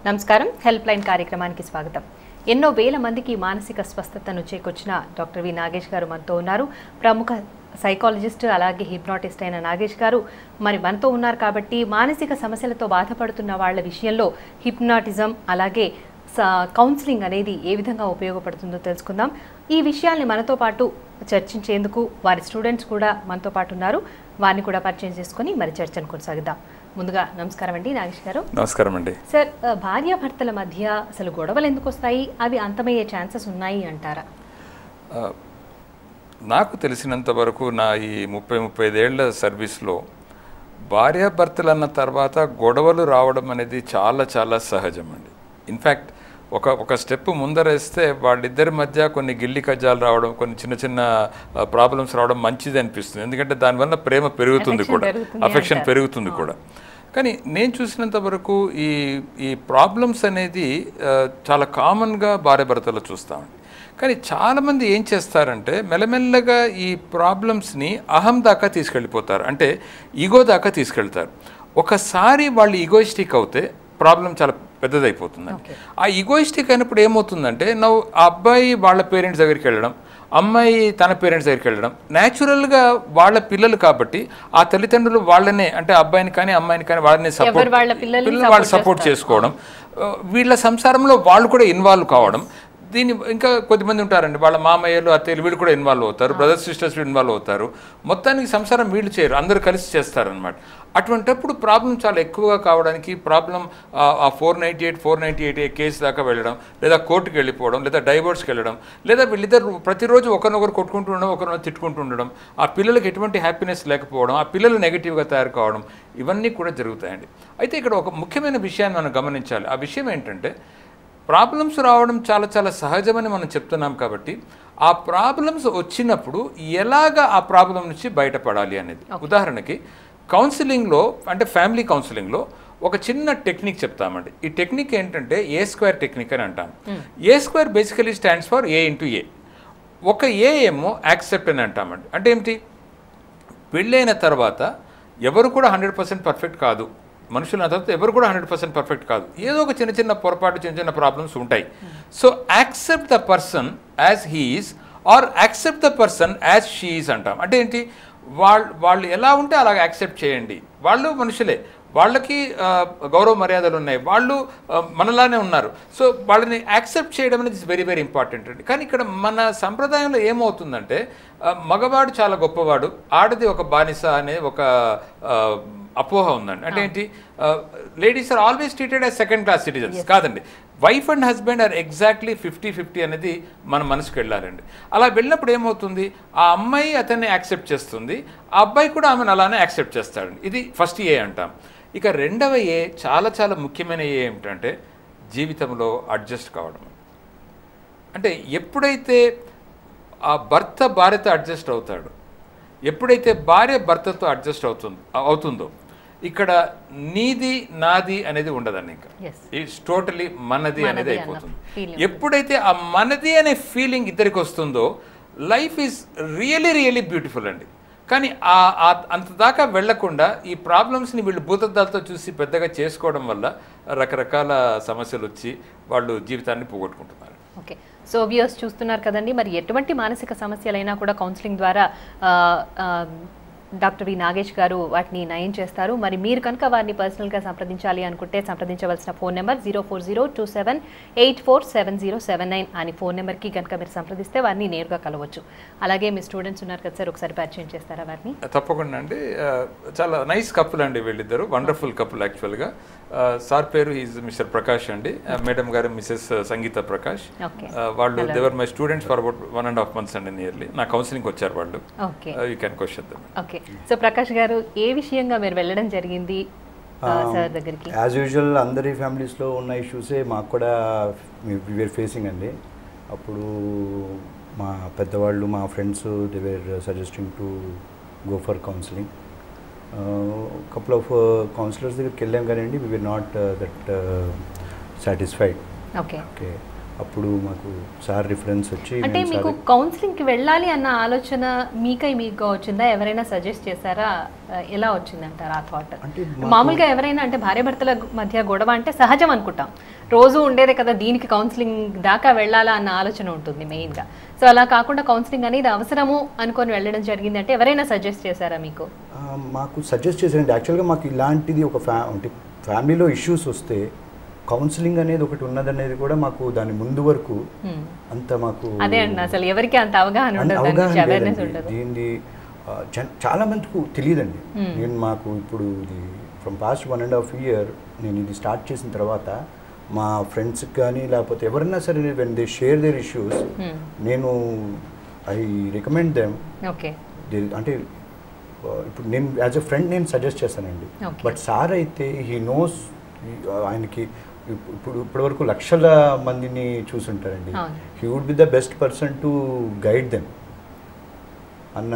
నమస్కారం help line కార్యక్రమానికి స్వాగతం. ఎన్నో వేల మందికి మానసిక స్వస్థతను చేకొచ్చిన డాక్టర్ వి నాగేష్ గారు మనతో ఉన్నారు. ప్రముఖ సైకాలజిస్ట్ అలాగే హిప్నాటిస్ట్ అయిన నాగేష్ గారు మరి మనతో ఉన్నారు కాబట్టి మానసిక సమస్యలతో బాధపడుతున్న వాళ్ళ విషయంలో హిప్నాటిజం అలాగే కౌన్సిలింగ్ అనేది ఏ విధంగా ఉపయోగపడుతుందో తెలుసుకుందాం. ఈ విషయాల్ని మనతో పాటు చర్చించేందుకు వారి స్టూడెంట్స్ కూడా మనతో పాటు ఉన్నారు. వారిని కూడా పరిచయం చేసుకొని మరి చర్చను కొనసాగిద్దాం. ముందుగా నమస్కారం అండి నాగేష్ గారు. నమస్కారం అండి. సార్, భార్యాభర్తల మధ్య అసలు గొడవలు ఎందుకు వస్తాయి? అవి అంతమయ్యే ఛాన్సెస్ ఉన్నాయి అంటారా? నాకు తెలిసినంత వరకు నా ఈ 35 ఏళ్ల సర్వీస్లో భార్యాభర్తలు అన్న తర్వాత గొడవలు రావడం అనేది చాలా చాలా సహజం అండి. ఇన్ఫ్యాక్ట్ ఒక స్టెప్ ముందరేస్తే వాళ్ళిద్దరి మధ్య కొన్ని గిల్లి కజ్జాలు రావడం, కొన్ని చిన్న చిన్న ప్రాబ్లమ్స్ రావడం మంచిది అనిపిస్తుంది. ఎందుకంటే దానివల్ల ప్రేమ పెరుగుతుంది కూడా, అఫెక్షన్ పెరుగుతుంది కూడా. కానీ నేను చూసినంత వరకు ఈ ప్రాబ్లమ్స్ అనేది చాలా కామన్గా భార్యాభర్తలు చూస్తామండి. కానీ చాలామంది ఏం చేస్తారంటే మెల్లమెల్లగా ఈ ప్రాబ్లమ్స్ని అహం దాకా తీసుకెళ్ళిపోతారు, అంటే ఈగో దాకా తీసుకెళ్తారు. ఒకసారి వాళ్ళు ఈగోయిస్టిక్ అవుతే ప్రాబ్లం చాలా పెద్దదైపోతుందండి. ఆ ఈగోయిస్టిక్ అయినప్పుడు ఏమవుతుందంటే ఆ అబ్బాయి వాళ్ళ పేరెంట్స్ దగ్గరికి వెళ్ళడం, అమ్మాయి తన పేరెంట్స్ దగ్గరికి వెళ్ళడం, న్యాచురల్గా వాళ్ళ పిల్లలు కాబట్టి ఆ తల్లిదండ్రులు వాళ్ళనే, అంటే అబ్బాయిని కానీ అమ్మాయిని కానీ వాళ్ళని వాళ్ళు సపోర్ట్ చేసుకోవడం, వీళ్ళ సంసారంలో వాళ్ళు కూడా ఇన్వాల్వ్ కావడం. దీన్ని ఇంకా కొద్దిమంది ఉంటారండి, వాళ్ళ మామయ్యలు అత్తయ్యలు వీళ్ళు కూడా ఇన్వాల్వ్ అవుతారు, బ్రదర్స్ సిస్టర్స్ ఇన్వాల్వ్ అవుతారు. మొత్తానికి సంసారం వీళ్ళు చేయరు, అందరూ కలిసి చేస్తారనమాట. అటువంటిప్పుడు ప్రాబ్లం చాలా ఎక్కువగా కావడానికి ప్రాబ్లం ఆ 498 కేసు దాకా వెళ్ళడం, లేదా కోర్టుకు వెళ్ళిపోవడం, లేదా డైవోర్స్కి వెళ్ళడం, లేదా వీళ్ళిద్దరు ప్రతిరోజు ఒకరినొకరు కొట్టుకుంటూ ఉండడం, ఒకరినొకరు తిట్టుకుంటూ ఉండడం, ఆ పిల్లలకి ఎటువంటి హ్యాపీనెస్ లేకపోవడం, ఆ పిల్లలు నెగిటివ్గా తయారు కావడం, ఇవన్నీ కూడా జరుగుతాయండి. అయితే ఇక్కడ ఒక ముఖ్యమైన విషయాన్ని మనం గమనించాలి. ఆ విషయం ఏంటంటే ప్రాబ్లమ్స్ రావడం చాలా చాలా సహజమని మనం చెప్తున్నాం కాబట్టి ఆ ప్రాబ్లమ్స్ వచ్చినప్పుడు ఎలాగ ఆ ప్రాబ్లం నుంచి బయటపడాలి అనేది. ఉదాహరణకి కౌన్సిలింగ్లో, అంటే ఫ్యామిలీ కౌన్సిలింగ్లో ఒక చిన్న టెక్నిక్ చెప్తామండి. ఈ టెక్నిక్ ఏంటంటే A² టెక్నిక్ అని అంటాం. A² basically stands for A into A. ఒక ఏ ఏమో యాక్సెప్ట్ అని అంటామండి. అంటే ఏమిటి? పెళ్ళైన తర్వాత ఎవరు కూడా 100% పర్ఫెక్ట్ కాదు, మనుషులు నా తర్వాత ఎవరు కూడా 100% పర్ఫెక్ట్ కాదు, ఏదో ఒక చిన్న చిన్న పొరపాటు, చిన్న చిన్న ప్రాబ్లమ్స్ ఉంటాయి. So accept the person as he is or accept the person as she is అంటాం. అంటే ఏంటి? వాళ్ళు ఎలా ఉంటే అలాగ యాక్సెప్ట్ చేయండి. వాళ్ళు మనుషులే, వాళ్ళకి గౌరవ మర్యాదలు ఉన్నాయి, వాళ్ళు మనలానే ఉన్నారు. సో వాళ్ళని యాక్సెప్ట్ చేయడం అనేది ఇస్ వెరీ వెరీ ఇంపార్టెంట్ అండి. కానీ ఇక్కడ మన సంప్రదాయంలో ఏమవుతుందంటే మగవాడు చాలా గొప్పవాడు, ఆడది ఒక బానిస అనే ఒక అపోహ ఉందండి. అంటే ఏంటి? Ladies are always treated as second class citizens. కాదండి, wife and husband are exactly 50-50 అనేది మన మనసుకు వెళ్ళాలండి. అలా వెళ్ళినప్పుడు ఏమవుతుంది? ఆ అమ్మాయి అతన్ని యాక్సెప్ట్ చేస్తుంది, ఆ అబ్బాయి కూడా ఆమెను అలానే యాక్సెప్ట్ చేస్తాడండి. ఇది ఫస్ట్ ఏ అంటాం. ఇక రెండవ ఏ, చాలా చాలా ముఖ్యమైన ఏ ఏమిటంటే జీవితంలో అడ్జస్ట్ కావడం. అంటే ఎప్పుడైతే ఆ భర్త భార్యతో అడ్జస్ట్ అవుతాడు, ఎప్పుడైతే భార్య భర్తతో అడ్జస్ట్ అవుతుందో ఇక్కడ నీది నాది అనేది ఉండదండి. ఇంకా ఇట్స్ టోటలీ మనది అనేది అయిపోతుంది. ఎప్పుడైతే ఆ మనది అనే ఫీలింగ్ ఇద్దరికి వస్తుందో life is really really beautiful అండి. కానీ అంత దాకా వెళ్లకుండా ఈ ప్రాబ్లమ్స్ని వీళ్ళు భూతద్దాలతో చూసి పెద్దగా చేసుకోవడం వల్ల రకరకాల సమస్యలు వచ్చి వాళ్ళు జీవితాన్ని పోగొట్టుకుంటున్నారు. ఓకే, సో వ్యూయర్స్ చూస్తున్నారు కదండి, మరి ఎటువంటి మానసిక సమస్యలైనా కూడా కౌన్సిలింగ్ ద్వారా డాక్టర్ వి నాగేష్ గారు వాటిని నయం చేస్తారు. మరి మీరు కనుక వారిని పర్సనల్గా సంప్రదించాలి అనుకుంటే సంప్రదించవలసిన ఫోన్ నెంబర్ 04027847079 అని ఫోన్ నెంబర్కి కనుక మీరు సంప్రదిస్తే వారిని నేరుగా కలవచ్చు. అలాగే మీ స్టూడెంట్స్ ఉన్నారు కదా సార్, ఒకసారి పరిచయం చేస్తారా వారిని? తప్పకుండా అండి. చాలా నైస్ కపుల్ అండి వీళ్ళిద్దరు, వండర్ఫుల్ కపుల్. యాక్చువల్గా సార్ పేరు ఈజ్ మిస్టర్ ప్రకాష్ అండి, మేడం గారు మిసెస్ సంగీత ప్రకాష్. వాళ్ళు they were my students for about 1.5 months అండి నియర్లీ. నా కౌన్సిలింగ్ వచ్చారు వాళ్ళు. You can question them. Okay, so Prakash గారు ఏ విషయంగా మీరు వెళ్ళడం జరిగింది సార్ దగ్గరికి? యాజ్ యూజువల్ అందరి ఫ్యామిలీస్లో ఉన్న ఇష్యూసే మాకు కూడా వీఆర్ ఫేసింగ్ అండి. అప్పుడు మా పెద్దవాళ్ళు, మా friends, they were suggesting to go for counselling. Couple of counsellors దగ్గరికి వెళ్ళాం కానీ we were not that satisfied. Okay. అప్పుడు మాకు సార్ రిఫరెన్స్ వచ్చి అంటే మీకు కౌన్సిలింగ్కి వెళ్ళాలి అన్న ఆలోచన మీకు వచ్చిందా? ఎవరైనా సజెస్ట్ చేశారా? ఎలా వచ్చిందంటారు ఆ థాట్? మామూలుగా ఎవరైనా అంటే భార్యాభర్తల మధ్య గొడవ అంటే సహజం అనుకుంటాం, రోజు ఉండేదే కదా, దీనికి కౌన్సిలింగ్ దాకా వెళ్ళాలా అన్న ఆలోచన ఉంటుంది మెయిన్గా. సో అలా కాకుండా కౌన్సిలింగ్ అనేది అవసరము అనుకొని వెళ్ళడం జరిగింది అంటే ఎవరైనా సజెస్ట్ చేశారా మీకు? మాకు సజెస్ట్ చేశారండి. యాక్చువల్గా మాకు ఇలాంటిది ఒక అంటే ఫ్యామిలీలో ఇష్యూస్ వస్తే కౌన్సిలింగ్ అనేది ఒకటి ఉన్నదనేది కూడా మాకు దాని ముందు వరకు అంత మాకు అదే అండి, అసలు ఎవరికి అంత అవగాహన ఉండదు. దీన్ని చాలా మందికి తెలియదండి. నేను మాకు ఇప్పుడు ఇది ఫ్రమ్ పాస్ట్ 1.5 year నేను ఇది స్టార్ట్ చేసిన తర్వాత మా ఫ్రెండ్స్కి కానీ లేకపోతే ఎవరైనా సరే when they share their issues, నేను ఐ రికమెండ్ దెమ్. అంటే ఇప్పుడు నేను యాజ్ ఎ ఫ్రెండ్ నేను సజెస్ట్ చేస్తానండి. బట్ సార్ అయితే హీ నోస్, ఆయనకి ఇప్పటివరకు లక్షల మందిని చూసుంటారండి. He would be the best person to guide them అన్న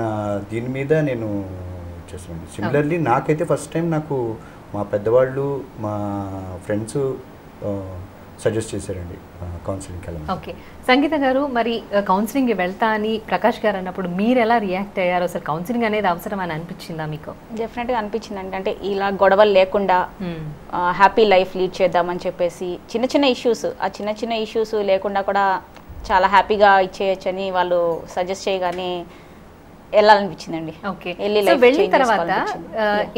దీని మీద నేను చేస్తానండి. సిమిలర్లీ నాకైతే ఫస్ట్ టైం నాకు మా పెద్దవాళ్ళు మా ఫ్రెండ్స్ సజెస్ట్ చేశారండి కౌన్సిలింగ్కి వెళ్ళాలి. ఓకే, సంగీత గారు, మరి కౌన్సిలింగ్కి వెళ్తా అని ప్రకాష్ గారు అన్నప్పుడు మీరు ఎలా రియాక్ట్ అయ్యారు? అసలు కౌన్సిలింగ్ అనేది అవసరం అని అనిపించిందా మీకు? డెఫినెట్గా అనిపించింది. అంటే ఇలా గొడవలు లేకుండా హ్యాపీ లైఫ్ లీడ్ చేద్దామని చెప్పేసి చిన్న చిన్న ఇష్యూస్, ఆ చిన్న చిన్న ఇష్యూస్ లేకుండా కూడా చాలా హ్యాపీగా ఇచ్చేయచ్చని వాళ్ళు సజెస్ట్ చేయగానే వెళ్ళాలనిపించిందండి. ఓకే, వెళ్ళిన తర్వాత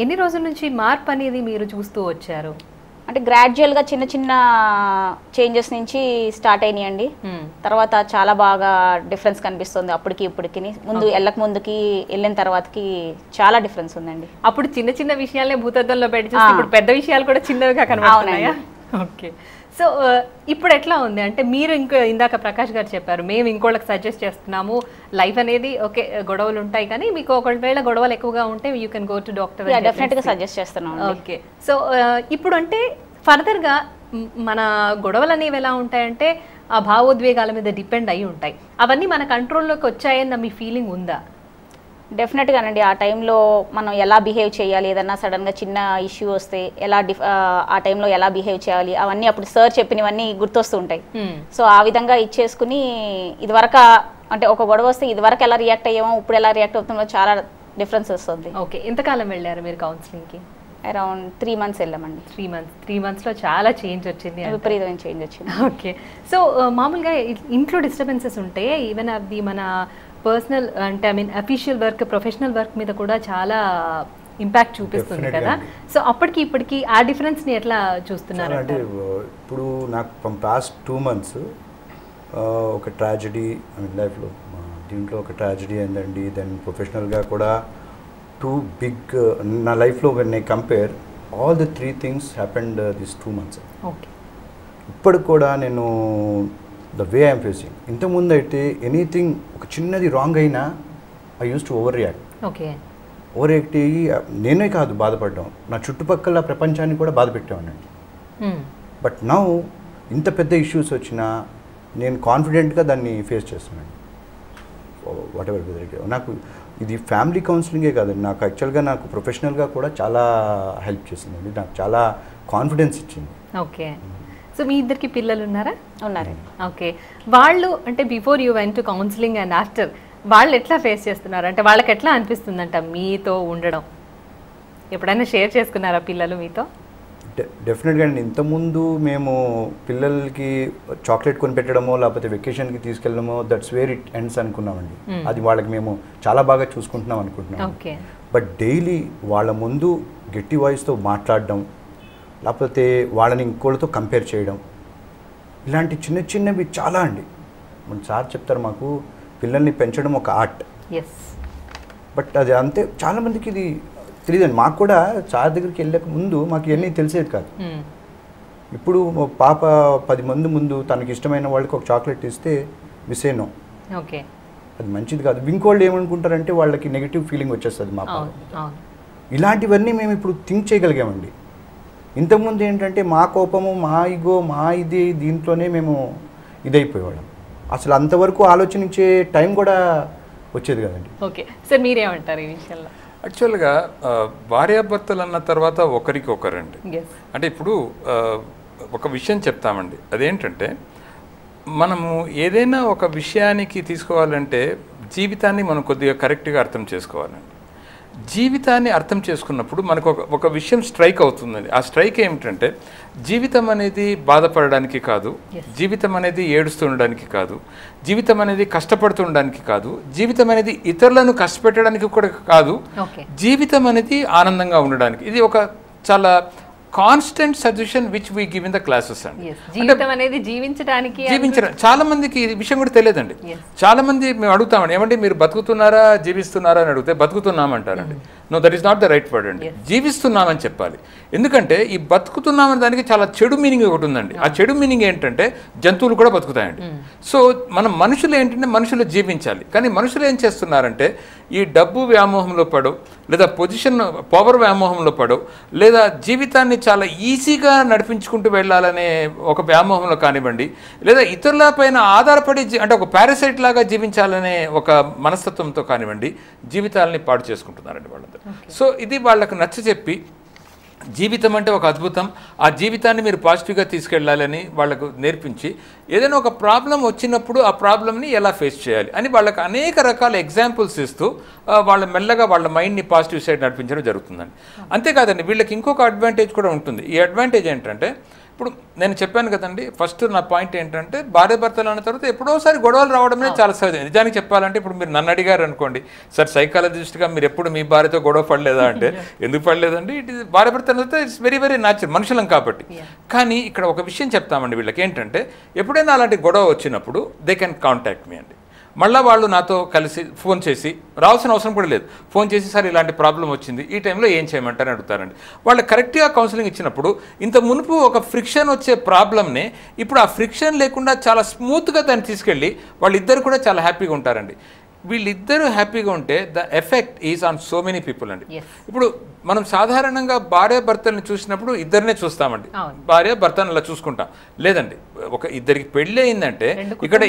ఎన్ని రోజుల నుంచి మార్పు అనేది మీరు చూస్తూ వచ్చారు? అంటే గ్రాడ్యువల్గా చిన్న చిన్న చేంజెస్ నుంచి స్టార్ట్ అయినాయండి. తర్వాత చాలా బాగా డిఫరెన్స్ కనిపిస్తుంది అప్పటికి ఇప్పటికి. ముందుకి వెళ్ళిన తర్వాతకి చాలా డిఫరెన్స్ ఉందండి. అప్పుడు చిన్న చిన్న విషయాలే భూతద్దంలో పెట్టి చూస్తే ఇప్పుడు పెద్ద విషయాలు కూడా చిన్నగా కనబడుతున్నాయా? ఓకే, సో ఇప్పుడు ఎట్లా ఉంది అంటే మీరు ఇందాక ప్రకాష్ గారు చెప్పారు, మేము ఇంకోళ్ళకి సజెస్ట్ చేస్తున్నాము, లైఫ్ అనేది ఓకే గొడవలు ఉంటాయి కానీ మీకు ఒకవేళ గొడవలు ఎక్కువగా ఉంటే you can go to doctor. డెఫినెట్గా సజెస్ట్ చేస్తున్నాం. ఓకే, సో ఇప్పుడు అంటే ఫర్దర్గా మన గొడవలు అనేవి ఎలా ఉంటాయంటే ఆ భావోద్వేగాల మీద డిపెండ్ అయి ఉంటాయి. అవన్నీ మన కంట్రోల్లోకి వచ్చాయన్న మీ ఫీలింగ్ ఉందా? డెఫినెట్గానండి. ఆ టైంలో మనం ఎలా బిహేవ్ చేయాలి, ఏదన్నా సడన్గా చిన్న ఇష్యూ వస్తే ఎలా ఆ టైంలో ఎలా బిహేవ్ చేయాలి, అవన్నీ అప్పుడు సార్ చెప్పినవన్నీ గుర్తొస్తూ ఉంటాయి. సో ఆ విధంగా ఇచ్చేసుకుని ఇదివరకు అంటే ఒక గొడవ వస్తే ఇదివరకు ఎలా రియాక్ట్ అయ్యామో ఇప్పుడు ఎలా రియాక్ట్ అవుతుందో చాలా డిఫరెన్స్ వస్తుంది. ఓకే, ఎంతకాలం వెళ్ళారు మీరు కౌన్సిలింగ్కి? అరౌండ్ 3 months వెళ్ళామండి. 3 monthsలో చాలా చేంజ్ వచ్చింది, విపరీతమైన చేంజ్ వచ్చింది. ఓకే, సో మామూలుగా ఇంట్లో డిస్టర్బెన్సెస్ ఉంటే ఈవెన్ అది మన పర్సనల్ అంటే అఫీషియల్ వర్క్, ప్రొఫెషనల్ వర్క్ మీద కూడా చాలా ఇంపాక్ట్ చూపిస్తుంది కదా. సో అప్పటికి ఇప్పటికి ఆ డిఫరెన్స్ని ఎట్లా చూస్తున్నారు? అంటే ఇప్పుడు నాకు ఫ్రమ్ పాస్ట్ 2 months ఒక ట్రాజడీ లైఫ్లో దీంట్లో ఒక ట్రాజడీ అయిందండి. దెన్ ప్రొఫెషనల్గా కూడా 2 big నా లైఫ్లో when I compare all the 3 things happened this 2 months. Okay, ఇప్పటికి కూడా నేను ద వే ఐఎమ్ ఫేసింగ్, ఇంతకుముందు అయితే ఎనీథింగ్ ఒక చిన్నది రాంగ్ అయినా I use to over react. Okay, over react అయ్యి నేనే కాదు బాధపడ్డాం, నా చుట్టుపక్కల ప్రపంచాన్ని కూడా బాధ పెట్టామనండి. బట్ నౌ ఇంత పెద్ద ఇష్యూస్ వచ్చినా నేను కాన్ఫిడెంట్గా దాన్ని ఫేస్ చేస్తున్నాను. వాట్ ఎవర్ వెదర్ నాకు ఇది ఫ్యామిలీ కౌన్సిలింగే కాదండి, నాకు యాక్చువల్గా నాకు ప్రొఫెషనల్గా కూడా చాలా హెల్ప్ చేసిందండి, నాకు చాలా కాన్ఫిడెన్స్ ఇచ్చింది. ఓకే, సో మీ ఇద్దరికి పిల్లలు ఉన్నారా? ఉన్నారండి. ఓకే, వాళ్ళు అంటే before you went to counselling and after వాళ్ళు ఎట్లా ఫేస్ చేస్తున్నారు? అంటే వాళ్ళకి ఎట్లా అనిపిస్తుందంట మీతో ఉండడం? ఎప్పుడైనా షేర్ చేసుకున్నారా పిల్లలు మీతో? డెఫినెట్గా అండి. ఇంతకుముందు మేము పిల్లలకి చాక్లెట్ కొని పెట్టడమో లేకపోతే వెకేషన్కి తీసుకెళ్ళడమో దట్స్ వేర్ ఇట్ ఎండ్స్ అనుకున్నామండి. అది వాళ్ళకి మేము చాలా బాగా చూసుకుంటున్నాం అనుకుంటున్నాం. బట్ డైలీ వాళ్ళ ముందు గట్టి వాయిస్తో మాట్లాడడం, లేకపోతే వాళ్ళని ఇంకోళ్ళతో కంపేర్ చేయడం, ఇలాంటి చిన్న చిన్నవి చాలా అండి. మన సార్ చెప్తారు మాకు పిల్లల్ని పెంచడం ఒక ఆర్ట్. బట్ అది అంతే చాలామందికి ఇది తెలియదండి. మాకు కూడా సార్ దగ్గరికి వెళ్ళక ముందు మాకు ఇవన్నీ తెలిసేది కాదు. ఇప్పుడు పాప 10 మంది ముందు తనకి ఇష్టమైన వాళ్ళకి ఒక చాక్లెట్ ఇస్తే విసేనో, ఓకే అది మంచిది కాదు. ఇంకోళ్ళు ఏమనుకుంటారంటే వాళ్ళకి నెగిటివ్ ఫీలింగ్ వచ్చేస్తుంది మా పాప. ఇలాంటివన్నీ మేము ఇప్పుడు థింక్ చేయగలిగామండి. ఇంతకుముందు ఏంటంటే మా కోపము, మా ఈగో, మా ఇది దీంట్లోనే మేము ఇదైపోయేవాళ్ళం. అసలు అంతవరకు ఆలోచించే టైం కూడా వచ్చేది కదండి. ఓకే సార్, మీరేమంటారు ఈ విషయంలో? యాక్చువల్గా భార్యాభర్తలు అన్న తర్వాత ఒకరికొకరండి. అంటే ఇప్పుడు ఒక విషయం చెప్తామండి, అదేంటంటే మనము ఏదైనా ఒక విషయానికి తీసుకోవాలంటే జీవితాన్ని మనం కొద్దిగా కరెక్ట్గా అర్థం చేసుకోవాలండి. జీవితాన్ని అర్థం చేసుకున్నప్పుడు మనకు ఒక విషయం స్ట్రైక్ అవుతుందండి. ఆ స్ట్రైక్ ఏమిటంటే జీవితం అనేది బాధపడడానికి కాదు, జీవితం అనేది ఏడుస్తుండడానికి కాదు, జీవితం అనేది కష్టపడుతుండడానికి కాదు, జీవితం అనేది ఇతరులను కష్టపెట్టడానికి కూడా కాదు, జీవితం అనేది ఆనందంగా ఉండడానికి. ఇది ఒక చాలా constant suggestion which we give in the classes అండి. జీవించడం చాలా మందికి ఈ విషయం కూడా తెలియదండి. చాలా మంది మేము అడుగుతామండి, ఏమంటే మీరు బతుకుతున్నారా జీవిస్తున్నారా అని అడిగితే బతుకుతున్నామంటారండి. No, that is not the right word అండి. జీవిస్తున్నామని చెప్పాలి. ఎందుకంటే ఈ బతుకుతున్నామని దానికి చాలా చెడు మీనింగ్ ఒకటి ఉందండి. ఆ చెడు మీనింగ్ ఏంటంటే జంతువులు కూడా బతుకుతాయండి. సో మనం మనుషులు ఏంటంటే మనుషులు జీవించాలి. కానీ మనుషులు ఏం చేస్తున్నారంటే ఈ డబ్బు వ్యామోహంలో పడో, లేదా పవర్ వ్యామోహంలో పడో, లేదా జీవితాన్ని చాలా ఈజీగా నడిపించుకుంటూ వెళ్ళాలనే ఒక వ్యామోహంలో కానివ్వండి, లేదా ఇతరుల పైన ఆధారపడి అంటే ఒక పారాసైట్ లాగా జీవించాలనే ఒక మనస్తత్వంతో కానివ్వండి జీవితాలని పాడు చేసుకుంటున్నారండి వాళ్ళందరూ. సో ఇది వాళ్ళకు నచ్చ చెప్పి జీవితం అంటే ఒక అద్భుతం, ఆ జీవితాన్ని మీరు పాజిటివ్గా తీసుకెళ్ళాలని వాళ్ళకు నేర్పించి ఏదైనా ఒక ప్రాబ్లం వచ్చినప్పుడు ఆ ప్రాబ్లమ్ని ఎలా ఫేస్ చేయాలి అని వాళ్ళకి అనేక రకాల ఎగ్జాంపుల్స్ ఇస్తూ వాళ్ళ మెల్లగా వాళ్ళ మైండ్ని పాజిటివ్ సైడ్ నడిపించడం జరుగుతుందండి. అంతేకాదండి వీళ్ళకి ఇంకొక అడ్వాంటేజ్ కూడా ఉంటుంది. ఈ అడ్వాంటేజ్ ఏంటంటే ఇప్పుడు నేను చెప్పాను కదండి, ఫస్ట్ నా పాయింట్ ఏంటంటే భార్య భర్తలు అన్న తర్వాత ఎప్పుడోసారి గొడవలు రావడమే చాలా సహజం. నిజానికి చెప్పాలంటే ఇప్పుడు మీరు నన్ను అడిగారు అనుకోండి, సార్ సైకాలజిస్ట్గా మీరు ఎప్పుడు మీ భార్యతో గొడవ పడలేదా అంటే ఎందుకు పడలేదండి, ఇట్ ఈస్ భార్య భర్త అన్న తర్వాత ఇట్స్ వెరీ వెరీ న్యాచురల్, మనుషులం కాబట్టి. కానీ ఇక్కడ ఒక విషయం చెప్తామండి వీళ్ళకి ఏంటంటే ఎప్పుడైనా అలాంటి గొడవ వచ్చినప్పుడు దే కెన్ కాంటాక్ట్ మీ అండి. మళ్ళీ వాళ్ళు నాతో కలిసి ఫోన్ చేసి రావాల్సిన అవసరం కూడా లేదు, ఫోన్ చేసి సార్ ఇలాంటి ప్రాబ్లం వచ్చింది ఈ టైంలో ఏం చేయమంటారని అడుగుతారండి. వాళ్ళు కరెక్ట్గా కౌన్సిలింగ్ ఇచ్చినప్పుడు ఇంత మునుపు ఒక ఫ్రిక్షన్ వచ్చే ప్రాబ్లమ్ని ఇప్పుడు ఆ ఫ్రిక్షన్ లేకుండా చాలా స్మూత్గా దాన్ని తీసుకెళ్ళి వాళ్ళిద్దరు కూడా చాలా హ్యాపీగా ఉంటారండి. వీళ్ళిద్దరూ హ్యాపీగా ఉంటే the effect is on so many people అండి. ఇప్పుడు మనం సాధారణంగా భార్య భర్తల్ని చూసినప్పుడు ఇద్దరినే చూస్తామండి, భార్య భర్తను అలా చూసుకుంటాం. లేదండి, ఒక ఇద్దరికి పెళ్ళి అయిందంటే ఇక్కడ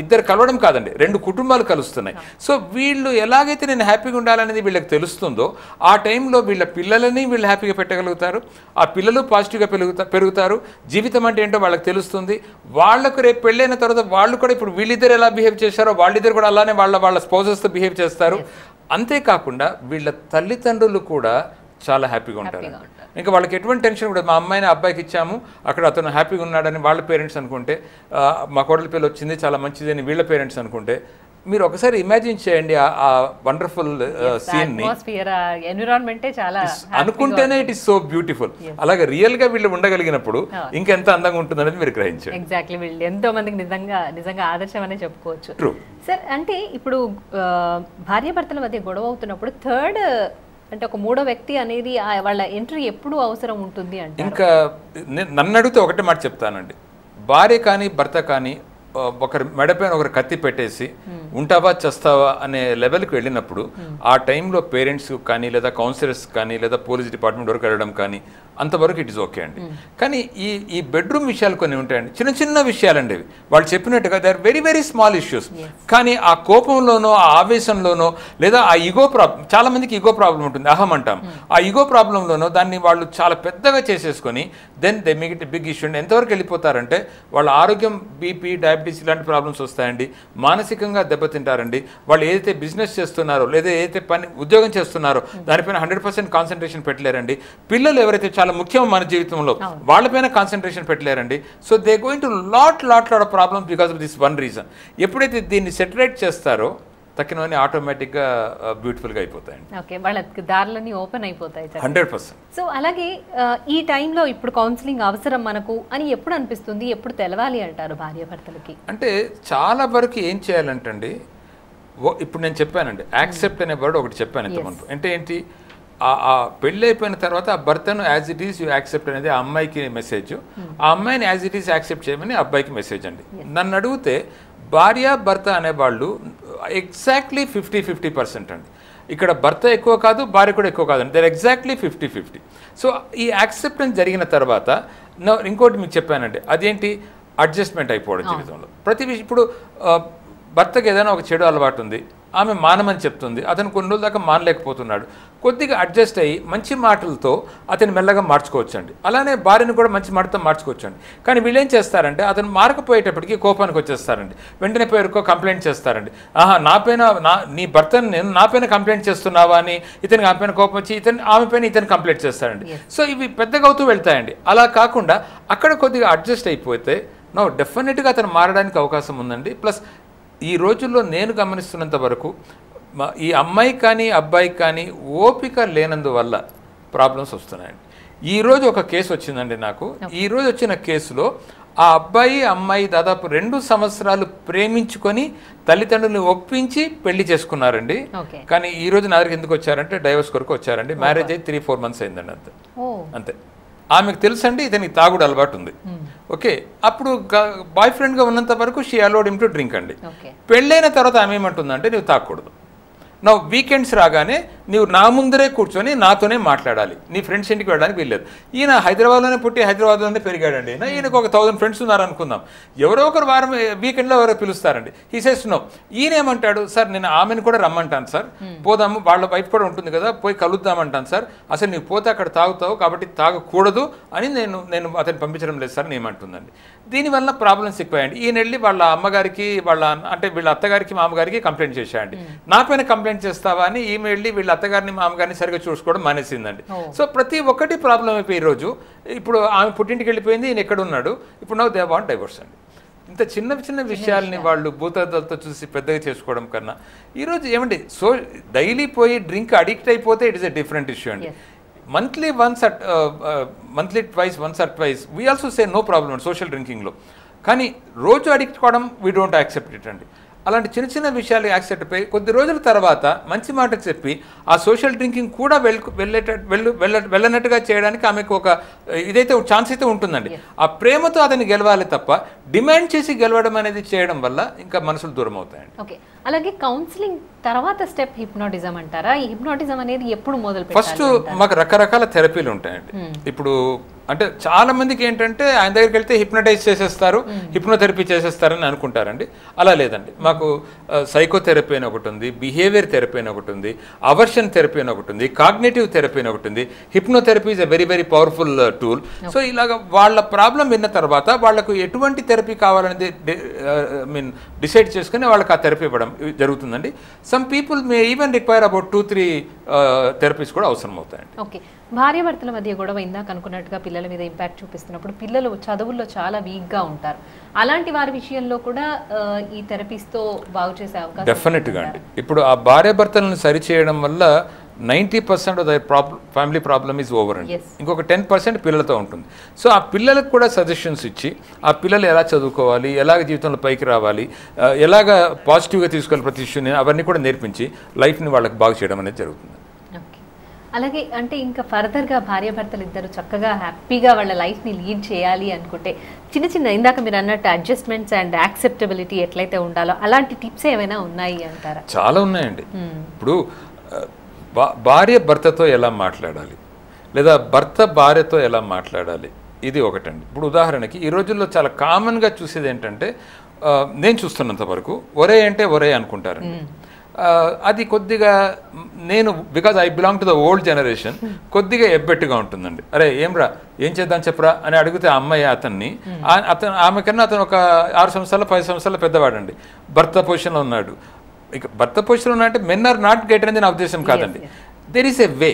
ఇద్దరు కలవడం కాదండి, రెండు కుటుంబాలు కలుస్తున్నాయి. సో వీళ్ళు ఎలాగైతే నేను హ్యాపీగా ఉండాలనేది వీళ్ళకి తెలుస్తుందో ఆ టైంలో వీళ్ళ పిల్లలని వీళ్ళు హ్యాపీగా పెట్టగలుగుతారు, ఆ పిల్లలు పాజిటివ్గా పెరుగుతారు, జీవితం అంటే ఏంటో వాళ్ళకి తెలుస్తుంది. వాళ్ళకు రేపు పెళ్ళైన తర్వాత వాళ్ళు కూడా ఇప్పుడు వీళ్ళిద్దరు ఎలా బిహేవ్ చేశారో వాళ్ళిద్దరు కూడా అలానే వాళ్ళ స్పౌజెస్తో బిహేవ్ చేస్తారు. అంతేకాకుండా వీళ్ళ తల్లిదండ్రులు కూడా చాలా హ్యాపీగా ఉంటారు. ఇంకా వాళ్ళకి ఎటువంటి టెన్షన్ కూడా, మా అమ్మాయిని అబ్బాయికి ఇచ్చాము అక్కడ అతను హ్యాపీగా ఉన్నాడని వాళ్ళ పేరెంట్స్ అనుకుంటే, మా కోడలి పిల్ల వచ్చింది చాలా మంచిది అని వీళ్ళ పేరెంట్స్ అనుకుంటే, మీరు ఒకసారి ఇమాజిన్ చేయండి ఆ వండర్ఫుల్ సీన్ని. అనుకుంటేనే ఇట్ ఈస్ సో బ్యూటిఫుల్. అలాగే రియల్ గా వీళ్ళు ఉండగలిగినప్పుడు ఇంకెంత అందంగా ఉంటుంది అనేది మీరు గ్రహించండి. ఎగ్జాక్ట్లీ, వీళ్ళు ఎంతో మందికి నిజంగా ఆదర్శం అనే చెప్పుకోవచ్చు. ట్రూ. సార్ అంటే ఇప్పుడు భార్యాభర్తల మధ్య గొడవ అవుతున్నప్పుడు థర్డ్ అంటే ఒక మూడో వ్యక్తి అనేది వాళ్ళ ఎంట్రీ ఎప్పుడు అవసరం ఉంటుంది అంటే, ఇంకా నన్ను అడిగితే ఒకటే మాట చెప్తానండి, భార్య కానీ భర్త కానీ ఒకరి మెడపైన ఒకరు కత్తి పెట్టేసి ఉంటావా చస్తావా అనే లెవెల్కి వెళ్ళినప్పుడు ఆ టైంలో పేరెంట్స్ కానీ లేదా కౌన్సిలర్స్ కానీ లేదా పోలీస్ డిపార్ట్మెంట్ వరకు వెళ్ళడం కానీ అంతవరకు ఇట్ ఇస్ ఓకే అండి. కానీ ఈ బెడ్రూమ్ విషయాలు కొన్ని ఉంటాయండి, చిన్న చిన్న విషయాలండి ఇవి. వాళ్ళు చెప్పినట్టుగా they are very very small issues. కానీ ఆ కోపంలోనో ఆ ఆవేశంలోనో లేదా ఆ ఈగో ప్రాబ్లం, చాలా మందికి ఈగో ప్రాబ్లం ఉంటుంది, అహం అంటాం, ఆ ఈగో ప్రాబ్లంలోనో దాన్ని వాళ్ళు చాలా పెద్దగా చేసేసుకొని then they make it big issue. ఎంతవరకు వెళ్ళిపోతారంటే వాళ్ళ ఆరోగ్యం, బీపీ, డయాబెటీస్ ఇలాంటి ప్రాబ్లమ్స్ వస్తాయండి, మానసికంగా దెబ్బతింటారండి. వాళ్ళు ఏదైతే బిజినెస్ చేస్తున్నారో లేదా ఏదైతే ఉద్యోగం చేస్తున్నారో దానిపైన 100% కాన్సన్ట్రేషన్ పెట్టలేరండి. పిల్లలు ఎవరైతే చాలా ముఖ్యం మన జీవితంలో వాళ్ళపైన కాన్సన్ట్రేషన్ పెట్టలేరండి. So they going to lot of problems because of this one reason. ఎప్పుడైతే దీన్ని సెటరేట్ చేస్తారో తక్కినవన్నీ ఆటోమేటిక్గా బ్యూటిఫుల్గా అయిపోతాయండి. ఓకే, వాళ్ళకి దారులన్నీ ఓపెన్ అయిపోతాయి 100%. సో అలాగే ఈ టైంలో ఇప్పుడు కౌన్సిలింగ్ అవసరం మనకు అని ఎప్పుడు అనిపిస్తుంది, ఎప్పుడు తెలవాలి అంటారు భార్యాభర్తలకి? అంటే చాలా వరకు ఏం చేయాలంటండి, ఇప్పుడు నేను చెప్పానండి యాక్సెప్ట్ అనే వర్డ్ ఒకటి చెప్పాను ఇంతకుముందు. అంటే ఏంటి, ఆ పెళ్ళి అయిపోయిన తర్వాత ఆ భర్తను as it is you accept అనేది ఆ అమ్మాయికి మెసేజ్, ఆ అమ్మాయిని యాజ్ ఇట్ ఈస్ యాక్సెప్ట్ చేయమని అబ్బాయికి మెసేజ్ అండి. నన్ను అడిగితే భార్య భర్త అనేవాళ్ళు ఎగ్జాక్ట్లీ 50-50% అండి. ఇక్కడ భర్త ఎక్కువ కాదు, భార్య కూడా ఎక్కువ కాదండి, దర్ ఎగ్జాక్ట్లీ 50-50. సో ఈ యాక్సెప్టెన్స్ జరిగిన తర్వాత ఇంకోటి మీకు చెప్పానండి, అదేంటి, అడ్జస్ట్మెంట్ అయిపోవడం జీవితంలో ప్రతి విషయం. ఇప్పుడు భర్తకి ఏదైనా ఒక చెడు అలవాటు ఉంది, ఆమె మానమని చెప్తుంది, అతను కొన్ని రోజుల దాకా మానలేకపోతున్నాడు. కొద్దిగా అడ్జస్ట్ అయ్యి మంచి మాటలతో అతను మెల్లగా మార్చుకోవచ్చండి. అలానే భార్యను కూడా మంచి మాటతో మార్చుకోవచ్చండి. కానీ వీళ్ళు ఏం చేస్తారంటే అతను మారకపోయేటప్పటికి కోపానికి వచ్చేస్తారండి. వెంటనే పేరుకో కంప్లైంట్ చేస్తారండి. నీ భర్తను నేను నా పైన కంప్లైంట్ చేస్తున్నావా అని ఇతనికి ఆమె పైన కోపం వచ్చి ఆమె పైన ఇతను కంప్లైంట్ చేస్తారండి. సో ఇవి పెద్దగా అవుతూ వెళ్తాయండి. అలా కాకుండా అక్కడ కొద్దిగా అడ్జస్ట్ అయిపోతే డెఫినెట్గా అతను మారడానికి అవకాశం ఉందండి. ప్లస్ ఈ రోజుల్లో నేను గమనిస్తున్నంత వరకు ఈ అమ్మాయికి కానీ అబ్బాయికి కానీ ఓపిక లేనందువల్ల ప్రాబ్లమ్స్ వస్తున్నాయండి. ఈరోజు ఒక కేసు వచ్చిందండి నాకు. ఈరోజు వచ్చిన కేసులో ఆ అబ్బాయి అమ్మాయి దాదాపు 2 సంవత్సరాలు ప్రేమించుకొని తల్లిదండ్రులను ఒప్పించి పెళ్లి చేసుకున్నారండి. కానీ ఈ రోజు నా దగ్గరికి ఎందుకు వచ్చారంటే డైవర్స్ కొరకు వచ్చారండి. మ్యారేజ్ అయ్యి 3-4 మంత్స్ అయిందండి. అంతే. ఆమెకు తెలుసండి ఇతనికి తాగుడు అలవాటు ఉంది. ఓకే, అప్పుడు బాయ్ ఫ్రెండ్గా ఉన్నంత వరకు she allowed him to drink అండి. పెళ్ళైన తర్వాత ఆమె ఏమంటుందంటే నువ్వు తాగకూడదు, నా వీకెండ్స్ రాగానే నీవు నా ముందరే కూర్చొని నాతోనే మాట్లాడాలి, నీ ఫ్రెండ్స్ ఇంటికి వెళ్ళడానికి వెళ్ళలేదు. ఈయన హైదరాబాద్లోనే పుట్టి హైదరాబాద్లోనే పెరిగాడండి. ఈయనకు ఒక 1000 ఫ్రెండ్స్ ఉన్నారనుకుందాం, ఎవరో ఒకరు వారం వీకెండ్లో ఎవరో పిలుస్తారండి. ఈ సెస్ నో. ఈయన ఏమంటాడు, సార్ నేను ఆమెను కూడా రమ్మంటాను సార్, పోదాము, వాళ్ళ వైఫ్ కూడా ఉంటుంది కదా, పోయి కలుద్దామంటాను సార్, అసలు నీవు పోతే అక్కడ తాగుతావు కాబట్టి తాగకూడదు అని నేను అతను పంపించడం లేదు సార్ అని ఏమంటుందండి. దీనివల్ల ప్రాబ్లమ్స్ ఎక్కువయ్యండి. ఈయన వెళ్ళి వాళ్ళ అమ్మగారికి అంటే వీళ్ళ అత్తగారికి మామగారికి కంప్లైంట్ చేశాయండి. నా పైన కంప్లైంట్ చేస్తావా అని ఈమె వెళ్ళి వీళ్ళ అత్తగారిని మామగారిని సరిగ్గా చూసుకోవడం మానేసిందండి. సో ప్రతి ఒక్కటి ప్రాబ్లం అయిపోయి ఈరోజు ఇప్పుడు ఆమె పుట్టింటికి వెళ్ళిపోయింది, ఈయన ఎక్కడ ఉన్నాడు, ఇప్పుడు నౌ దే వాంట్ డైవర్స్ అండి. ఇంత చిన్న విషయాల్ని వాళ్ళు భూతద్దలతో చూసి పెద్దగా చేసుకోవడం కన్నా ఈరోజు ఏమండి డైలీ పోయి డ్రింక్ అడిక్ట్ అయిపోతే it is a different issue అండి. monthly twice, once or twice we also say no problem on social drinking లో. కానీ రోజు అడిక్ట్ కావడం వీ డోంట్ యాక్సెప్ట్ ఇట్ అండి. అలాంటి చిన్న విషయాలు యాక్సెప్ట్ అయిపోయి కొద్ది రోజుల తర్వాత మంచి మాట చెప్పి ఆ సోషల్ డ్రింకింగ్ కూడా వెళ్ళనట్టుగా చేయడానికి ఆమెకు ఒక ఇదైతే ఛాన్స్ అయితే ఉంటుందండి. ఆ ప్రేమతో అతన్ని గెలవాలి తప్ప డిమాండ్ చేసి గెలవడం అనేది చేయడం వల్ల ఇంకా మనసులు దూరం అవుతాయండి. ఓకే, అలాగే కౌన్సిలింగ్ తర్వాత స్టెప్ హిప్నోటిజం అంటారా? ఈ హిప్నోటిజం అనేది ఎప్పుడు మొదలు పెట్టాలి? ఫస్ట్ మాకు రకరకాల థెరపీలు ఉంటాయండి. ఇప్పుడు అంటే చాలా మందికి ఏంటంటే ఆయన దగ్గరికి వెళ్తే హిప్నటైజ్ చేసేస్తారు, హిప్నోథెరపీ చేసేస్తారని అనుకుంటారండి. అలా లేదండి. మాకు సైకోథెరపీ అని ఒకటి ఉంది, బిహేవియర్ థెరపీ అని ఒకటి ఉంది, అవర్షన్ థెరపీ అని ఒకటి ఉంది, కాగ్నేటివ్ థెరపీ అని ఒకటి ఉంది. Hypnotherapy is a very very powerful tool. So ఇలాగ వాళ్ళ ప్రాబ్లం విన్న తర్వాత వాళ్ళకు ఎటువంటి థెరపీ కావాలనేది డిసైడ్ చేసుకుని వాళ్ళకి ఆ థెరపీ ఇవ్వడం జరుగుతుందండి. Some people may even require about 2-3 therapies కూడా అవసరం అవుతాయండి. ఓకే, భార్యాభర్తల మధ్య గొడవ ఇందాక అనుకున్నట్టుగా పిల్లల మీద ఇంపాక్ట్ చూపిస్తున్నప్పుడు పిల్లలు చదువుల్లో చాలా వీక్గా ఉంటారు. అలాంటి వారి విషయంలో కూడా ఈ థెరపీస్తో బాగు చేసే అవకాశం డెఫినెట్గా అండి. ఇప్పుడు ఆ భార్యాభర్తలను సరిచేయడం వల్ల 90% of the family problem is over అండి. ఇంకొక 10% పిల్లలతో ఉంటుంది. సో ఆ పిల్లలకు కూడా సజెషన్స్ ఇచ్చి ఆ పిల్లలు ఎలా చదువుకోవాలి, ఎలాగ జీవితంలో పైకి రావాలి, ఎలాగ పాజిటివ్గా తీసుకోవాలి ప్రతి ఇష్యూని, అవన్నీ కూడా నేర్పించి లైఫ్ని వాళ్ళకి బాగు చేయడం అనేది జరుగుతుంది. అలాగే అంటే ఇంకా ఫర్దర్గా భార్యాభర్తలు ఇద్దరు చక్కగా హ్యాపీగా వాళ్ళ లైఫ్ని లీడ్ చేయాలి అనుకుంటే చిన్న ఇందాక మీరు అన్నట్టు అడ్జస్ట్మెంట్స్ అండ్ యాక్సెప్టబిలిటీ ఎట్లయితే ఉండాలో అలాంటి టిప్స్ ఏమైనా ఉన్నాయి అంటారా? చాలా ఉన్నాయండి. ఇప్పుడు భార్య భర్తతో ఎలా మాట్లాడాలి, లేదా భర్త భార్యతో ఎలా మాట్లాడాలి, ఇది ఒకటండి. ఇప్పుడు ఉదాహరణకి ఈ రోజుల్లో చాలా కామన్గా చూసేది ఏంటంటే, నేను చూస్తున్నంత వరకు ఒరే అంటే ఒరే అనుకుంటారండి. అది కొద్దిగా నేను because I belong to the old generation కొద్దిగా ఎబ్బెట్టుగా ఉంటుందండి. అరే ఏమ్రా ఏం చేద్దాం చెప్పరా అని అడిగితే అమ్మాయి ఆమె కన్నా అతను ఒక 6 సంవత్సరాలు 10 సంవత్సరాలు పెద్దవాడండి, భర్త పొజిషన్లో ఉన్నాడు. ఇక భర్త పొజిషన్లో ఉన్నా అంటే మెన్ ఆర్ నాట్ గ్రేటర్ అనేది నా ఉద్దేశం కాదండి. There is a way.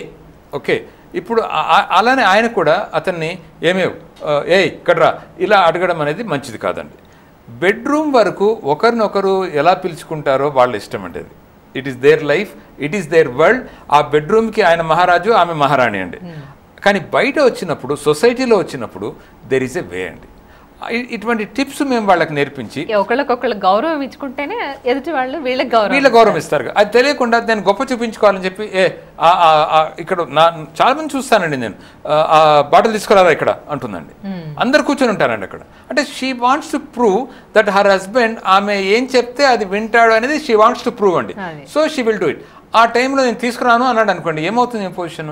Okay, ఇప్పుడు అలానే ఆయన కూడా అతన్ని ఇక్కడ్రా ఇలా అడగడం అనేది మంచిది కాదండి. బెడ్రూమ్ వరకు ఒకరినొకరు ఎలా పిలుచుకుంటారో వాళ్ళ ఇష్టం అండి. అది it is their life, it is their world. ఆ బెడ్రూమ్కి ఆయన మహారాజు, ఆమె మహారాణి అండి. కానీ బయట వచ్చినప్పుడు, సొసైటీలో వచ్చినప్పుడు దెర్ ఈస్ ఎ వే అండి. ఇటువంటి టిప్స్ మేము వాళ్ళకి నేర్పించి ఒకళ్ళకొకళ్ళు గౌరవం ఇచ్చుకుంటేనే ఎదుటి వాళ్ళు వీళ్ళకి గౌరవం ఇస్తారు. అది తెలియకుండా నేను గొప్ప చూపించుకోవాలని చెప్పి ఇక్కడ చాలా మంది చూస్తానండి, నేను ఆ బాటిల్ తీసుకురారా ఇక్కడ అంటుందండి. అందరు కూర్చొని ఉంటారండి అక్కడ. అంటే she wants to prove that her husband ఆమె ఏం చెప్తే అది వింటాడు అనేది షీ వాంట్స్ టు ప్రూవ్ అండి. So she will do it. ఆ టైంలో నేను తీసుకురాను అన్నాడు అనుకోండి, ఏమవుతుంది పొజిషన్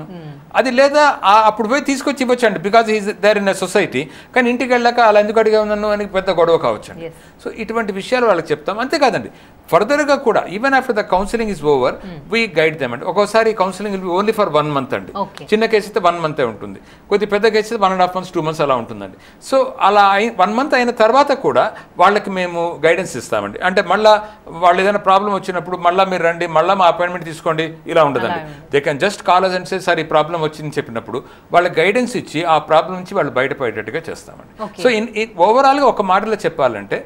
అది? లేదా అప్పుడు పోయి తీసుకొచ్చి ఇవ్వచ్చు అండి, because is there in a society. కానీ ఇంటికి వెళ్ళాక అలా ఎందుకు అడిగా నన్ను అని పెద్ద గొడవ కావచ్చు అండి. సో ఇటువంటి విషయాలు వాళ్ళకి చెప్తాం. అంతేకాదండి, ఫర్దర్గా కూడా even after the counselling is over we guide them అండి. ఒక్కోసారి counselling will be only for 1 month అండి. చిన్న కేసు అయితే 1 month ఉంటుంది, కొద్ది పెద్ద కేసు అయితే 1.5 months 2 months అలా ఉంటుందండి. సో అలా 1 month అయిన తర్వాత కూడా వాళ్ళకి మేము గైడెన్స్ ఇస్తామండి. అంటే మళ్ళీ వాళ్ళు ఏదైనా ప్రాబ్లం వచ్చినప్పుడు మళ్ళీ మీరు రండి, మళ్ళీ మా అపాయింట్మెంట్ తీసుకోండి, ఇలా ఉండదండి. They can just call us and say sir ఈ ప్రాబ్లం వచ్చిందని చెప్పినప్పుడు వాళ్ళకి గైడెన్స్ ఇచ్చి ఆ ప్రాబ్లం నుంచి వాళ్ళు బయటపడేటట్టుగా చేస్తామండి. సో ఓవరాల్గా ఒక మాటలో చెప్పాలంటే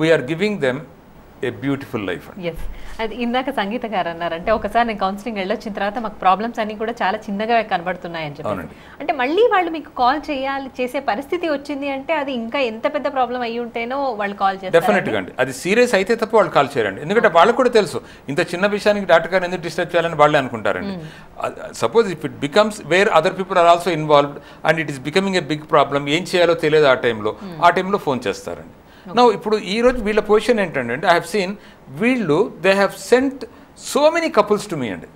we are giving them a beautiful life. Yes, అది ఇందాక సంగీత గారు అన్నారంటే ఒకసారి నేను కౌన్సిలింగ్ వెళ్ళొచ్చిన తర్వాత మాకు ప్రాబ్లమ్స్ అన్ని కూడా చాలా చిన్నగా కనబడుతున్నాయని చెప్పి, అంటే మళ్ళీ వాళ్ళు మీకు కాల్ చేసే పరిస్థితి వచ్చింది అంటే అది ఇంకా ఎంత పెద్ద ప్రాబ్లం అయ్యి ఉంటేనో వాళ్ళు కాల్ చేస్తారు. డెఫినెట్గా అండి, అది సీరియస్ అయితే తప్ప వాళ్ళు కాల్ చేయరండి. ఎందుకంటే వాళ్ళకు కూడా తెలుసు ఇంత చిన్న విషయానికి డాక్టర్ గారు ఎందుకు డిస్టర్బ్ చేయాలని వాళ్ళే అనుకుంటారండి. Suppose if it becomes where other people are also involved and it is becoming a big problem, ఏం చేయాలో తెలియదు ఆ టైంలో ఫోన్ చేస్తారండి. నౌ ఇప్పుడు ఈ రోజు వీళ్ళ పొజిషన్ ఏంటంటే ఐ హావ్ సీన్ వీళ్ళు they have sent so many couples to me అండి.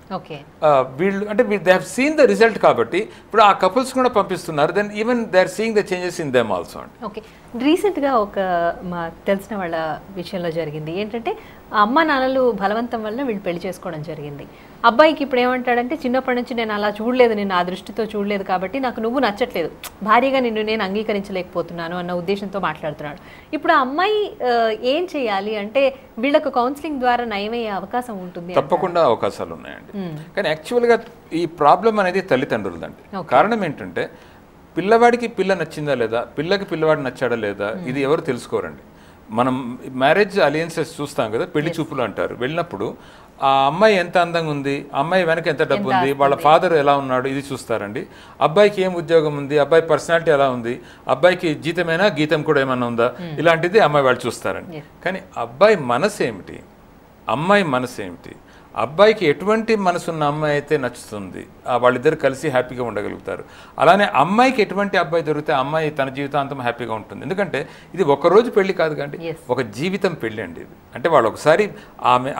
వీళ్ళు అంటే they have seen the result కాబట్టి ఇప్పుడు ఆ కపుల్స్ కూడా పంపిస్తున్నారు. Then even they are seeing the changes in them also అండి. ఓకే, రీసెంట్గా ఒక మా తెలిసిన వాళ్ళ విషయంలో జరిగింది ఏంటంటే అమ్మ నాన్నలు బలవంతం వల్ల వీళ్ళు పెళ్లి చేసుకోవడం జరిగింది. అబ్బాయికి ఇప్పుడు ఏమంటాడంటే చిన్నప్పటి నుంచి నేను అలా చూడలేదు, నేను ఆ దృష్టితో చూడలేదు కాబట్టి నాకు నువ్వు నచ్చట్లేదు, భారీగా నిన్ను నేను అంగీకరించలేకపోతున్నాను అన్న ఉద్దేశంతో మాట్లాడుతున్నాడు. ఇప్పుడు ఆ అమ్మాయి ఏం చేయాలి అంటే వీళ్ళకు కౌన్సిలింగ్ ద్వారా నయమయ్యే అవకాశం ఉంటుంది? తప్పకుండా అవకాశాలు ఉన్నాయండి. కానీ యాక్చువల్గా ఈ ప్రాబ్లం అనేది తల్లిదండ్రులదండి. కారణం ఏంటంటే పిల్లవాడికి పిల్ల నచ్చిందా లేదా, పిల్లకి పిల్లవాడు నచ్చాడా లేదా, ఇది ఎవరు తెలుసుకోరండి. మనం మ్యారేజ్ అలయన్సెస్ చూస్తాం కదా, పెళ్లి చూపులు అంటారు. వెళ్ళినప్పుడు ఆ అమ్మాయి ఎంత అందంగా ఉంది, అమ్మాయి వెనక ఎంత డబ్బు ఉంది, వాళ్ళ ఫాదర్ ఎలా ఉన్నాడు, ఇది చూస్తారండి. అబ్బాయికి ఏం ఉద్యోగం ఉంది, అబ్బాయి పర్సనాలిటీ ఎలా ఉంది, అబ్బాయికి జీతమైనా గీతం కూడా ఏమన్నా ఉందా, ఇలాంటిది అమ్మాయి వాళ్ళు చూస్తారండి. కానీ అబ్బాయి మనసు ఏమిటి, అమ్మాయి మనసు ఏమిటి, అబ్బాయికి ఎటువంటి మనసున్న అమ్మాయి అయితే నచ్చుతుంది, వాళ్ళిద్దరు కలిసి హ్యాపీగా ఉండగలుగుతారు. అలానే అమ్మాయికి ఎటువంటి అబ్బాయి దొరికితే అమ్మాయి తన జీవితాంతం హ్యాపీగా ఉంటుంది. ఎందుకంటే ఇది ఒకరోజు పెళ్లి కాదు కండి, ఒక జీవితం పెళ్ళి అండి ఇది. అంటే వాళ్ళు ఒకసారి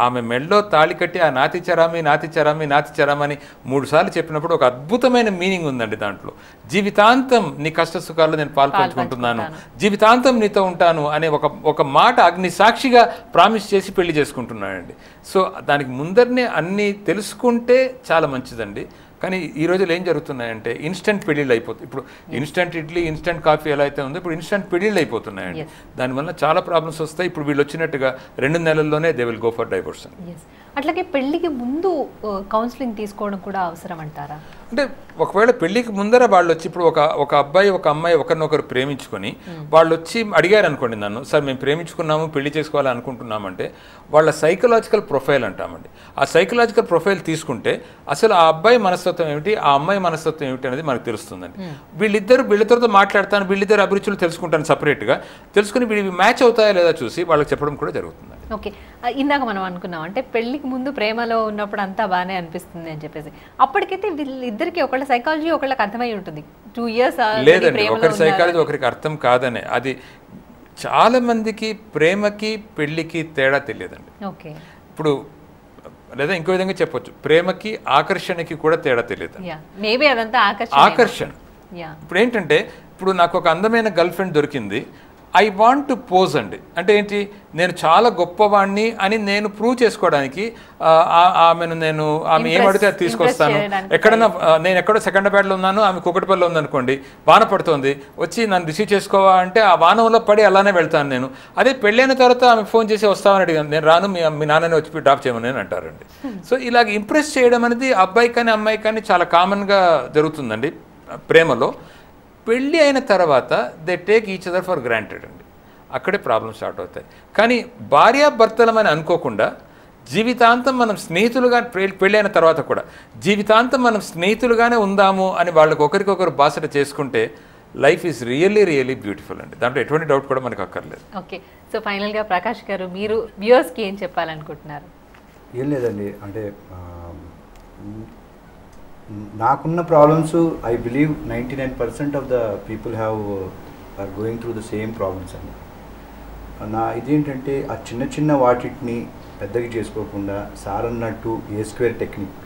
ఆమె మెళ్ళలో తాళి కట్టి ఆ నాతి చరామి నాతి చరామి నాతి చరామని 3 సార్లు చెప్పినప్పుడు ఒక అద్భుతమైన మీనింగ్ ఉందండి దాంట్లో. జీవితాంతం నీ కష్ట సుఖాల్లో నేను పాల్పంచుకుంటున్నాను, జీవితాంతం నీతో ఉంటాను అనే ఒక మాట అగ్ని సాక్షిగా ప్రామిస్ చేసి పెళ్లి చేసుకుంటున్నాడండి. సో దానికి ముందరనే అన్నీ తెలుసుకుంటే చాలా మంచిదండి. కానీ ఈ రోజులు ఏం జరుగుతున్నాయంటే ఇన్స్టెంట్ పెళ్ళిళ్ళు అయిపోతుంది. ఇప్పుడు ఇన్స్టెంట్ ఇడ్లీ, ఇన్స్టెంట్ కాఫీ ఎలా అయితే ఉందో ఇప్పుడు ఇన్స్టెంట్ పెళ్ళిళ్ళు అయిపోతున్నాయండి. దానివల్ల చాలా ప్రాబ్లమ్స్ వస్తాయి. ఇప్పుడు వీళ్ళు వచ్చినట్టుగా 2 నెలల్లోనే they will go for divorce. అట్లాగే పెళ్లికి ముందు కౌన్సిలింగ్ తీసుకోవడం కూడా అవసరం అంటారా? అంటే ఒకవేళ పెళ్లికి ముందర వాళ్ళు వచ్చి ఇప్పుడు ఒక అబ్బాయి ఒక అమ్మాయి ఒకరినొకరు ప్రేమించుకొని వాళ్ళు వచ్చి అడిగారు అనుకోండి నన్ను, సార్ మేము ప్రేమించుకున్నాము పెళ్లి చేసుకోవాలని అనుకుంటున్నామంటే వాళ్ళ సైకలాజికల్ ప్రొఫైల్ అంటామండి. ఆ సైకలాజికల్ ప్రొఫైల్ తీసుకుంటే అసలు ఆ అబ్బాయి మనస్తత్వం ఏమిటి, ఆ అమ్మాయి మనస్తత్వం ఏమిటి అనేది మనకు తెలుస్తుందండి. వీళ్ళిద్దరితో మాట్లాడతాను, వీళ్ళిద్దరు అభిరుచులు తెలుసుకుంటాను సపరేట్గా, తెలుసుకుని వీళ్ళు మ్యాచ్ అవుతాయా లేదా చూసి వాళ్ళకి చెప్పడం కూడా జరుగుతుంది. ఓకే, ఇందాక మనం అనుకున్నాం అంటే పెళ్లికి ముందు ప్రేమలో ఉన్నప్పుడు అంతా బాగానే అనిపిస్తుంది అని చెప్పేసి, అప్పటికైతే వీళ్ళిద్దరికి ఒకళ్ళ సైకాలజీ ఒకళ్ళకి అర్థమై ఉంటుంది. 2 years లేదండి, ఒకరి సైకాలజీ ఒకరికి అర్థం కాదనే. అది చాలా మందికి ప్రేమకి పెళ్లికి తేడా తెలియదండి. ఓకే, ఇప్పుడు లేదా ఇంకో విధంగా చెప్పొచ్చు, ప్రేమకి ఆకర్షణకి కూడా తేడా తెలియదు. మేబీ అదంతా ఆకర్షణ. ఇప్పుడు ఏంటంటే ఇప్పుడు నాకు ఒక అందమైన గర్ల్ ఫ్రెండ్ దొరికింది, ఐ వాంట్ టు పోజ్ అండి. అంటే ఏంటి, నేను చాలా గొప్పవాణ్ణి అని నేను ప్రూవ్ చేసుకోవడానికి ఆమె ఏమడితే అది తీసుకొస్తాను. ఎక్కడైనా నేను ఎక్కడో సెకండ్రాబాద్లో ఉన్నాను, ఆమె కుకట్పల్లిలో ఉందనుకోండి, వాన పడుతుంది, వచ్చి నన్ను రిసీవ్ చేసుకోవా అంటే ఆ వానంలో పడి అలానే వెళ్తాను నేను. అదే పెళ్ళైన తర్వాత ఆమె ఫోన్ చేసి వస్తామని అడిగాను, నేను రాను, మీ నాన్నని వచ్చి డ్రాప్ చేయమని అని అంటారండి. సో ఇలాగ ఇంప్రెస్ చేయడం అనేది అబ్బాయి కానీ అమ్మాయి కానీ చాలా కామన్గా జరుగుతుందండి ప్రేమలో. పెళ్ళి అయిన తర్వాత they take each other for granted అండి, అక్కడే ప్రాబ్లమ్ స్టార్ట్ అవుతాయి. కానీ భార్యాభర్తలమని అనుకోకుండా జీవితాంతం మనం స్నేహితులుగా, పెళ్ళైన తర్వాత కూడా జీవితాంతం మనం స్నేహితులుగానే ఉందాము అని వాళ్ళకి ఒకరికొకరు బాసట చేసుకుంటే life is really really beautiful అండి. దాంట్లో ఎటువంటి డౌట్ కూడా మనకు అక్కర్లేదు. ఓకే, సో ఫైనల్గా ప్రకాష్ గారు మీరు వ్యూవర్స్కి ఏం చెప్పాలనుకుంటున్నారు? ఏం లేదండి, అంటే నాకున్న problems I believe 99% of the people are going through the same problems అండి. నా ఇదేంటంటే ఆ చిన్న చిన్న వాటిని పెద్దగా చేసుకోకుండా సార్ అన్నట్టు A² technique,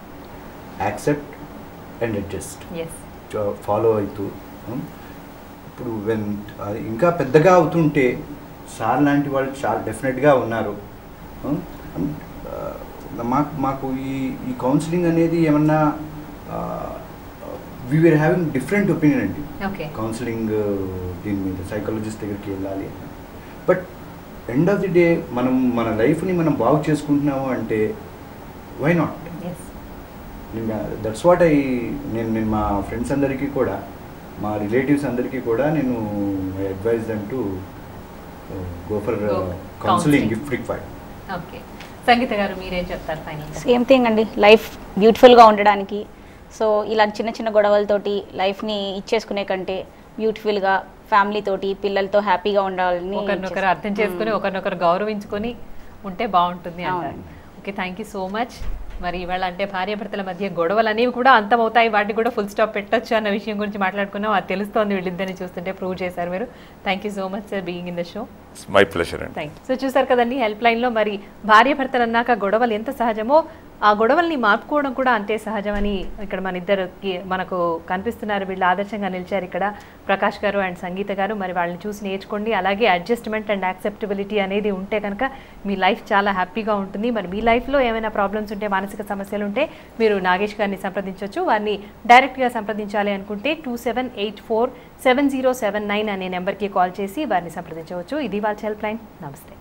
accept and adjust follow అవుతూ, ఇప్పుడు ఇంకా పెద్దగా అవుతుంటే సార్ లాంటి వాళ్ళు చాలా డెఫినెట్గా ఉన్నారు. మాకు ఈ కౌన్సిలింగ్ అనేది ఏమన్నా we were having different opinion అండి. కౌన్సిలింగ్ దీని మీద సైకాలజిస్ట్ దగ్గరికి వెళ్ళాలి. But end of the day మన లైఫ్ని మనం బాగు చేసుకుంటున్నాము అంటే వై నాట్? దట్స్ వాట్ నేను మా ఫ్రెండ్స్ అందరికీ కూడా, మా రిలేటివ్స్ అందరికీ కూడా నేను advise them to go for counselling if required. Okay, Sangeetha గారు మీరేం చెప్తారు ఫైనల్? సేమ్ థింగ్ అండి, లైఫ్ బ్యూటిఫుల్గా ఉండడానికి. సో ఇలా చిన్న చిన్న గొడవలతోటి లైఫ్ని ఇచ్చేసుకునే కంటే బ్యూటిఫుల్గా ఫ్యామిలీతోటి పిల్లలతో హ్యాపీగా ఉండాలని, ఒకరినొకరు అర్థం చేసుకుని ఒకరినొకరు గౌరవించుకొని ఉంటే బాగుంటుంది అంటారు. Okay, thank you so much. మరి ఇవాళ అంటే భార్యాభర్తల మధ్య గొడవలు అనేవి కూడా అంతమవుతాయి, వాటిని కూడా ఫుల్ స్టాప్ పెట్టొచ్చు అన్న విషయం గురించి మాట్లాడుకున్నాం. అది తెలుస్తోంది వీళ్ళిద్దరిని చూస్తుంటే, ప్రూవ్ చేశారు మీరు. Thank you so much sir being in the show. My pleasure అండి. Thank you. సో చూసారు కదండి, హెల్ప్ లైన్లో మరి భార్యాభర్తలు అన్నాక గొడవలు ఎంత సహజమో ఆ గొడవల్ని మార్పుకోవడం కూడా అంతే సహజమని ఇక్కడ మన ఇద్దరికి మనకు కనిపిస్తున్నారు. వీళ్ళు ఆదర్శంగా నిలిచారు ఇక్కడ, ప్రకాష్ గారు అండ్ సంగీత గారు. మరి వాళ్ళని చూసి నేర్చుకోండి. అలాగే అడ్జస్ట్మెంట్ అండ్ యాక్సెప్టబిలిటీ అనేది ఉంటే కనుక మీ లైఫ్ చాలా హ్యాపీగా ఉంటుంది. మరి మీ లైఫ్లో ఏమైనా ప్రాబ్లమ్స్ ఉంటే, మానసిక సమస్యలు ఉంటే మీరు నాగేష్ గారిని సంప్రదించవచ్చు. వారిని డైరెక్ట్గా సంప్రదించాలి అనుకుంటే 27847079 అనే నెంబర్కి కాల్ చేసి వారిని సంప్రదించవచ్చు. ఇది వాళ్ళ హెల్ప్ లైన్. నమస్తే.